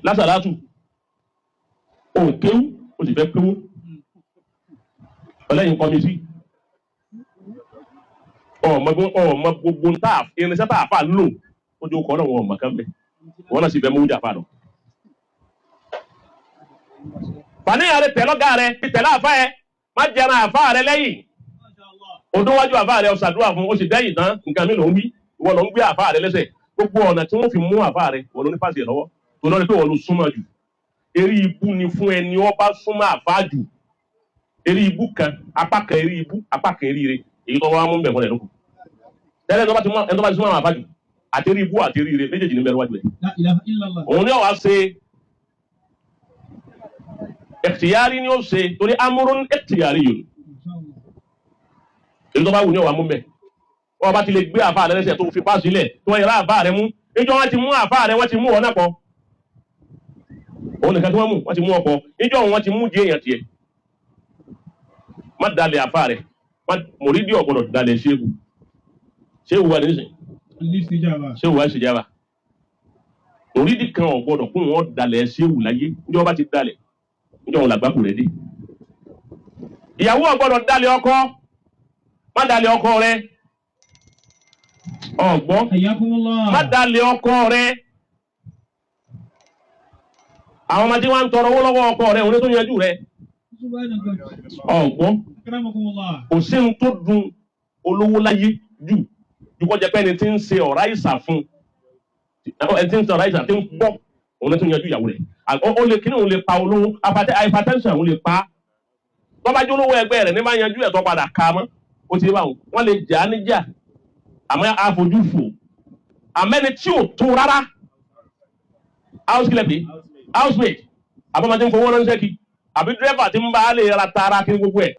lásàlátù ó kéwú ó sì fẹ́ kéwú ọlẹ́yìn kọ́mítì ọmọ gbogbo irinṣẹ́ tá a fà lò ó jẹ́ ọkọ̀ náà wọn ọmọ kan bẹ́ẹ̀ wọn náà sì fẹ́ mú jà fà lọ. fàníyàn rẹ tẹ̀lọ́gà rẹ tẹ̀lá àfá ẹ má jẹran àfá rẹ lẹ́yìn odówájú àfá rẹ ọ̀sàdúrà fún ó sì dẹ́yìn tán nǹkan mi ló ń wí ìwọ ló ń gbé àfá rẹ lẹ́sẹ̀ gbogbo ọ̀nà tí wọ́n fi mú àfá rẹ wọ́n ló ní pàṣẹ lọ́wọ́ tó lọ́ọ́ rí pé wọ́n ló súnmọ́ jù eré ibú ni fún ẹni ó bá súnmọ́ àfá jù eré ibú kan apá kan eré ibú apá kan eré ire èyí tó wá mú bẹ̀ fúnlẹ̀ lóko tẹ́lẹ̀ ẹni tó bá ti súnmọ́ àwọn àfá jù àti eré ibú àti eré ire méjèèjì ní bẹ̀rẹ̀ wájú ẹ̀ òun ni ó wá ṣe ẹ̀tìyárí ni ó ṣe torí amúrún ẹ̀tìyárí yòó èyí tó bá wù ní ọ̀wà mú bẹ̀ wọ́n bá ti lè gbé àfá rẹ̀ lẹ́sẹ̀ tó fi pàṣẹ ilẹ̀ tí wọ́n yẹra àfá rẹ̀ mú níjọ́ wọ́n ti mú àfá rẹ̀ wọ́n ti mú ọ̀nà pọ̀ òun nìkan tí wọ́n mú wọ́n ti mú ọkọ̀ níjọ́ wọ́n ti mú di èèyàn tiẹ̀ má dalẹ̀ àfá rẹ̀ mòrídì ọ̀gbọ̀dọ̀ dalẹ̀ ṣéwù wà nísìn ṣéwù wà ṣèjábà mòrídì kan ọ̀gbọ̀dọ̀ kún wọn dalẹ̀ ṣéwù láyé níjọ́ wọ́n bá ti dalẹ̀ níjọ́ wọn làgbákù rẹ̀ dé ìyàwó ọ̀gbọ̀dọ̀ dalẹ̀ ọkọ má dalẹ̀ ọkọ rẹ̀ ọ̀gbọ́n má dalẹ̀ ọkọ rẹ̀ àwọn ọmọdé wa ń tọrọ owó lọ́wọ́ ọkọ rẹ̀ òun tó yanjú rẹ̀ ọ̀gbọ́n kò sí ohun tó dùn olówó láyé jù kó jẹ́ pé ẹni tí ń ṣe ọ̀rá ìsà fún ẹni tí ń ṣe ọ̀rá ìsà tí ń gbọ́ òun tó yanjú ìyàwó rẹ̀ ó lè kí ni òun lè pa olówó hypertension òun lè pa tó bá jẹ́ olówó ẹgbẹ́ rẹ̀ ní bá yanjú ẹ̀ tó padà ka mọ́ ó ti bá wọn lè jà á níjà àmọ́ àfojú fò àmẹ́ni tí ò tó rárá housemate àbọ̀mọdé ń fowó ránṣẹ́ kí àbí dírẹ́fà tí ń bá lè ra tara kí gbogbo ẹ̀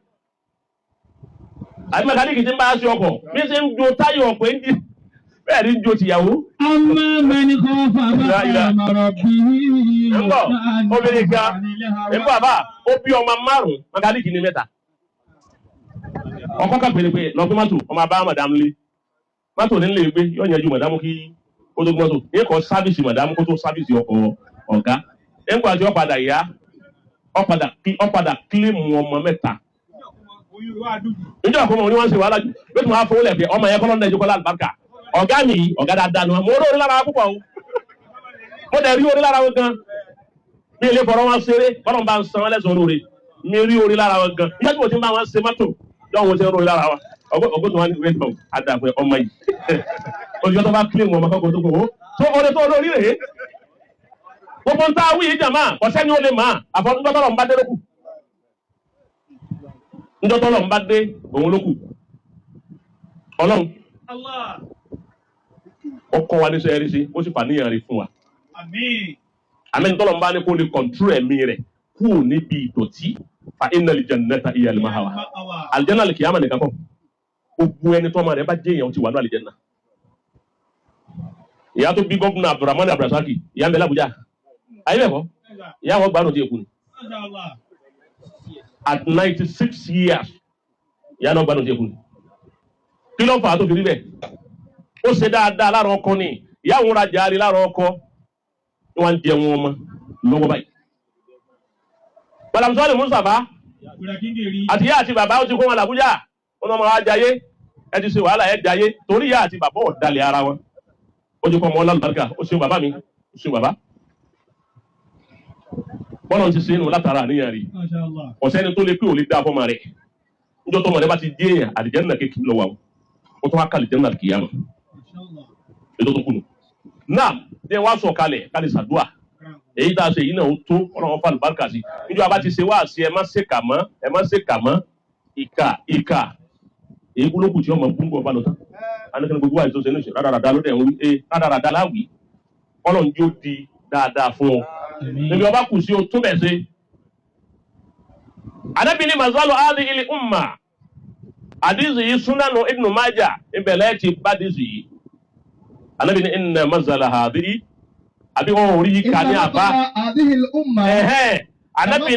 àbí mẹkáníkì tí ń bá ṣe ọkọ̀ bí ṣe ń jo táyọ̀ ọ̀pọ̀ ń jí bẹ́ẹ̀ ní jo tìyàwó. ọmọ mẹni kò fà bá àmọ̀ràn bí i. ńbọ̀ obìnrin kan ńbọ̀ àbá ó bí ọmọ márùn-ún mẹkáníkì ní mẹ́ta ọkọ̀ kan pèrè pé lọ pé mọ́tò ọmọ abá màdàmú lé mọ́tò ní lè gbé yóò yanjú màdàmú kí ó tó gbọ́tò ní kò sáfìsì màdàmú kó tó sáfìsì ọkọ̀ ọ̀gá nígbà tí ọ̀padà yá ọ̀padà kílèmù ọmọ mẹ́ta níjọ́ àkọ́mọ ní wọ́n ń ṣe wàhálà jù ló tún wá fowó lẹ̀ pé ọmọ yẹn kọ́ lọ́nà ìjókòó láàbàkà ọ̀gá mi ọ̀gá dáadáa ni wọn mo rí orí lára púpọ̀ o mo dẹ̀ rí orí lára wọn gan mi ilé fọ̀rọ̀ wọn ṣeré bọ́lọ̀ bá ń san wọn lẹ́sàn-án lóore mi rí orí lára wọn gan nígbà tí mo ti ń bá wọn ṣe mọ́tò lọ́wọ́ wọn ṣe ń rí orí lára wọn ọgbọ́n tó wá ní rédíò àdàpẹ̀ ọmọ yìí olùyọ́ tó bá kílèmù ọmọ kọ́kọ́ tó kọ́ tó ọdẹ tó olórí rèé gbogbo ń tá a wí yìí jàmá ọ̀sẹ́ ni ó lè máa àfọ̀njọ́ tọ́lọ̀ ń bá dé lókù njọ́ tọ́lọ̀ ń bá dé òun lókù ọlọ́run ọkọ̀ wa ní sọ ẹ̀rí sí ó sì fàníyàn rí fún wa àmín tọ́lọ̀ ń bá ní kó lè kọ̀ntúrò ẹ̀mí rẹ̀ kúrò níbi ìdọ̀tí fa innal jannata hiya al-ma'wa àlìjẹ́nà lè kìyàmà nìkan kọ́ gbogbo ẹni tọ́mọ rẹ̀ bá jẹ́ èèyàn ti wà ní àlìjẹ́nà ìyá tó bí gọ́fúnà Abdulrahman Abdulrasaki ìyá ń bẹ l'Abuja ayé bẹ̀ kọ́ ìyá wọn gbádùn tí èkú ni at 96 years ìyá náà gbádùn tí èkú ni kí ló fà á tó fi rí bẹ́ẹ̀ ó ṣe dáadáa lára ọkọ ni ìyá òun rajà rí lára ọkọ ni wọ́n ń jẹ wọn ọmọ lọ́wọ́ báyìí. Bàdàmùsọ́lì Mùsàfá àti ìyá àti bàbá ó ti kó wọn l'Abuja wọn náà máa jayé ẹ ti ṣe wàhálà ẹ jayé torí ìyá àti bàbá ọ̀dàlẹ̀ ara wọn ó ti kọ́ ọmọ ọlọ́lùbáríkà ó ṣe bàbá mi ó ṣe bàbá bọ́lá ti ṣe é nù látara àníyàn rí ọ̀sẹ́ni tó lè pé ò lè dá fọ́mà rẹ̀ níjọ́ tó mọ̀lẹ́ bá ti dé èèyàn àlìjẹ́nà kékeré lọ́wọ́ àwọn ó tó wá kà àlìjẹ́nà kìyàmà ètò tó kùnù náà ní wá sọ kalẹ̀ kálí sàdúà èyí tá a ṣe yìí náà ó tó ọlọ́run fà lùbáríkà sí níjọ́ a bá ti ṣe wá sí ẹ má ṣèkà mọ́ ìkà èyí kúlókù tí ọmọ búńgọ̀ bá lọ tán anìkan gbogbo àìsàn ṣe ní ṣe rádaràdà ló dẹ̀ ń wí rádaràdà láwì ọlọ́run yóò di dáadáa fún ọ níbi ọba kù sí o tún bẹ̀ ṣe. Ànábì ní mazalu hadhihi il umma àdìsí yìí Sunanu Ibn Majah ìbẹ̀lẹ̀ ti bá dìsí yìí. Ànábì ní inna mazala hadhihi àbí wọn ò rí yìí ká ní àbá. Ànábì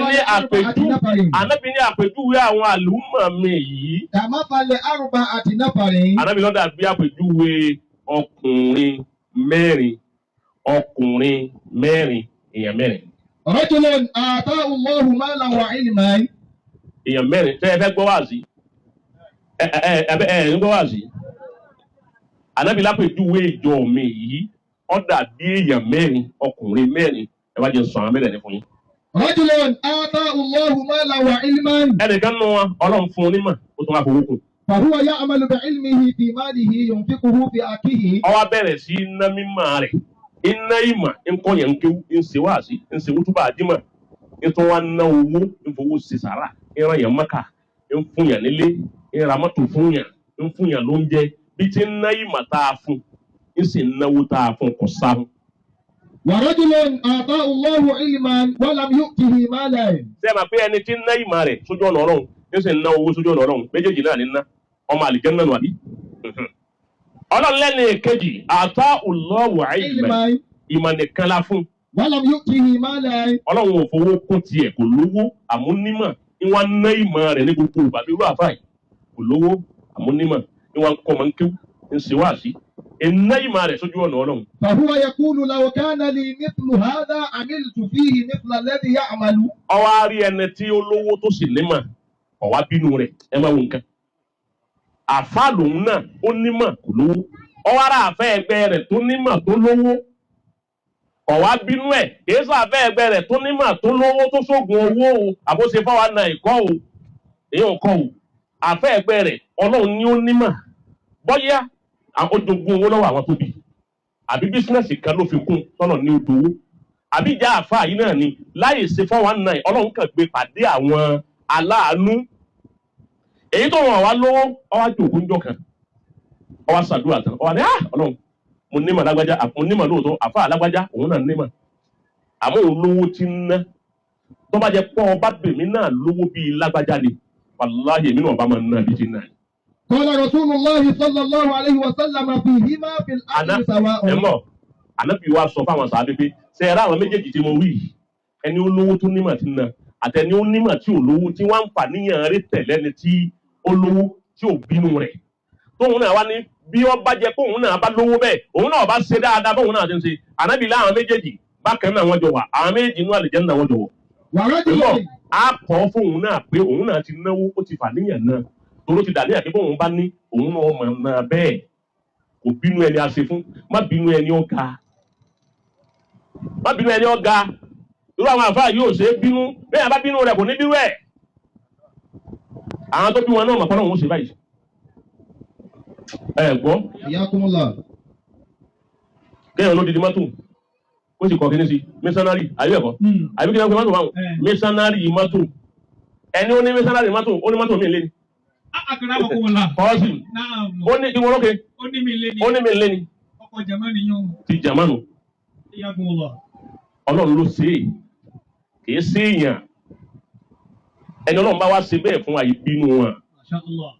ní àpèjúwe àwọn àlùmọ̀ mi yìí. Kàmáfàlẹ̀ àrùbá àti náfàrin. Ànábì lọ́dà bí àpèjúwe ọkùnrin mẹ́rin èèyàn mẹ́rin. رجل آتاه الله مالا وعلما. èèyàn mẹ́rin tẹ́ ẹ fẹ́ gbọ́ wá sí ń gbọ́ wá sí. Ànábì lápèjúwe ìjọ mi yìí ó dàbí èèyàn mẹ́rin ọkùnrin mẹ́rin ẹ wá jẹ́ sọ àwọn mẹ́rin fún yín. رجل آتاه الله مالا وعلما. ẹnìkan nù wọn Ọlọ́run fún un nímọ̀ ó tún wá fowó kù. فهو يعمل بعلمه في ماله ينفقه في أخيه. Ó wá bẹ̀rẹ̀ sí iná mímọ́ rẹ̀ iná ìmọ̀ ńkọ́ yẹn ń kéwú ń ṣe wáàsí ń ṣe wútúbà àdìmọ̀ ń tún wá ná owó ń fowó ṣe sàrà ń ran yẹn Mákà ń fún yàn nílé ń ra mọ́tò fún yàn ń fún yàn lóúnjẹ bí ti ń ná ìmọ̀ tá a fún ń sì ń náwó tá a fún kò sáhùn. ورجل آتاه الله علما ولم يؤته مالا. ṣé ẹ máa pé ẹni tí ń ná ìmọ̀ rẹ̀ sójú ọ̀nà Ọlọ́run ń sì ń ná owó sójú ọ̀nà Ọlọ́run méjèèjì náà ní ná ọmọ àlìjánnà nù àbí. Ọlọ́run lẹ́nu èkejì Allahu ilman ìmọ̀ nìkan la fún. ولم يؤته مالا. Ọlọ́run ò fowó kún tiẹ̀ kò lówó àmúnímọ̀ ní wọ́n ná ìmọ̀ rẹ̀ ní gbogbo ìgbà bí irú àfáà yìí kò lówó àmúnímọ̀ ní wọ́n kọ́ ọmọ ń kéwú ń ṣe wáàsí iná ìmọ̀ rẹ̀ sójú ọ̀nà Ọlọ́run. فهو يقول لو كان لي مثل هذا عملت فيه مثل الذي يعمل. Ọwọ́ á rí ẹni tí ó lówó tó sì nímọ̀ ọ̀wá bínú rẹ̀ ẹ máa wo nǹkan. Àfáà lòun náà ó nímọ̀ kò lówó ọwọ́ ara àfẹ́ ẹgbẹ́ rẹ̀ tó nímọ̀ tó lówó ọ̀wá bínú ẹ̀ kìí sọ àfẹ́ ẹgbẹ́ rẹ̀ tó nímọ̀ tó lówó tó sógun owó o àbóṣe fáwọn náà ìkọ́ o èyí ò kọ́ o àfẹ́ ẹgbẹ́ rẹ̀ Ọlọ́run ni ó nímọ̀ bọ́yá ojoogun owó lọ́wọ́ àwọn tó bí àbí bísínẹ́sì kan ló fi kún tọ́nà ní odò owó àbí ìjà àfáà yìí náà ni láyè ṣe fáwọn náà Ọlọ́run kàn gbé pàdé àwọn aláàánú èyí tó wọn wá lówó ọwọ́ àti òkú ńjọ kan ọwọ́ ṣàdúrà tán ọwọ́ àti Ọlọ́run mo nímọ̀ lágbájá mo nímọ̀ lóòótọ́ àfáà lágbájá òun náà nímọ̀ àmọ́ òun lówó ti ń ná tó bá jẹ pọ́ ọba bèmí náà lówó bíi lágbájá ni wàláhì èmi náà bá máa ná bí ti ná. قال رسول الله صلى الله عليه وسلم فيهما في الأجر سواء. Ànábì wa sọ fáwọn sàábé pé ṣe ẹ̀rọ àwọn méjèèjì tí mo wí ẹni ó lówó tó nímọ̀ ti ná àtẹni ó nímọ̀ tí ò lówó tí wọ́n ń fà níyàn rí tẹ̀lẹ́ni tí ó lówó tí ò bínú rẹ̀ tóun náà wá ní bí wọ́n bá jẹ pé òun náà bá lówó bẹ́ẹ̀ òun náà bá ṣe dáadáa bóun náà ti ń ṣe Ànábì láwọn méjèèjì bákan náà wọ́n jọ wà àwọn méjèèjì inú àlùjánnà wọ́n jọ wọ̀. ورجل á kọ́ fóun náà pé òun náà ti náwó ó ti fà níyàn náà toró ti dàníyàn pé bóun bá ní òun náà mọ̀ náà bẹ́ẹ̀ kò bínú ẹni àṣẹ fún má bínú ẹni ọ̀gá má bínú ẹni ọ̀gá irú àwọn àfáà yóò ṣe é bínú bẹ́ẹ̀ bá bínú rẹ̀ kò ní bírú ẹ̀ àwọn tó bí wọn náà mọ̀ pọ́nà òun ṣe báyìí ẹ gbọ́ حياكم الله. kéèyàn ló didi mọ́tò ó sì kọ́ kíní sí mísánárì ayé ẹ̀kọ́ àbí kí ni wọ́n pe mọ́tò báwọn mísánárì mọ́tò ẹni ó ní mísánárì mọ́tò ó ní mọ́tò mi lé ní. kọ́ọ̀sì ó ní kí wọ́n lókè ó ní mi lé ní. ọkọ̀ jamani yóò. ti jamanu حياكم الله. Ọlọ́run ló ṣe é kìí ṣe èèyàn ẹni Ọlọ́run bá wá ṣe bẹ́ẹ̀ fún àyè bínú wọn. ما شاء الله.